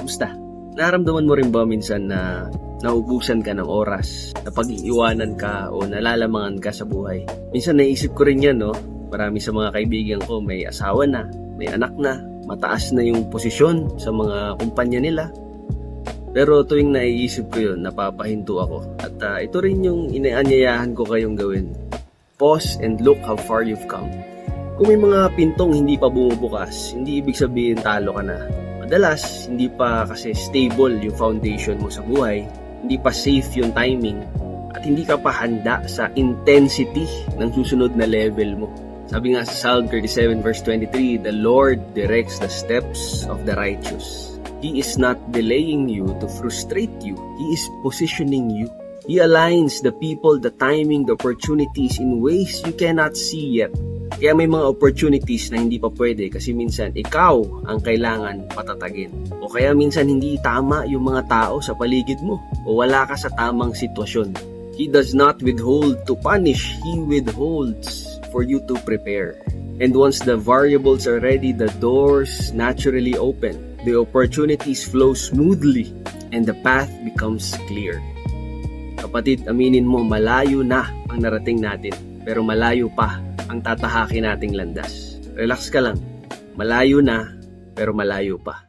Kamusta? Naramdaman mo rin ba minsan na naubusan ka ng oras, na pag-iiwanan ka o nalalamangan ka sa buhay? Minsan naisip ko rin yan, no? Marami sa mga kaibigan ko may asawa na, may anak na, mataas na yung posisyon sa mga kumpanya nila. Pero tuwing naiisip ko yun, napapahinto ako. At ito rin yung inaanyayahan ko kayong gawin. Pause and look how far you've come. Kung may mga pintong hindi pa bumubukas, hindi ibig sabihin talo ka na. Madalas, hindi pa kasi stable yung foundation mo sa buhay, hindi pa safe yung timing, at hindi ka pa handa sa intensity ng susunod na level mo. Sabi nga sa Psalm 37 verse 23, "The Lord directs the steps of the righteous. He is not delaying you to frustrate you. He is positioning you. He aligns the people, the timing, the opportunities in ways you cannot see yet." Kaya may mga opportunities na hindi pa pwede kasi minsan ikaw ang kailangan patatagin. O kaya minsan hindi tama yung mga tao sa paligid mo o wala ka sa tamang sitwasyon. He does not withhold to punish. He withholds for you to prepare. And once the variables are ready, the doors naturally open. The opportunities flow smoothly and the path becomes clear. Kapatid, aminin mo, malayo na ang narating natin. Pero malayo pa ang tatahakin nating landas. Relax ka lang. Malayo na, pero malayo pa.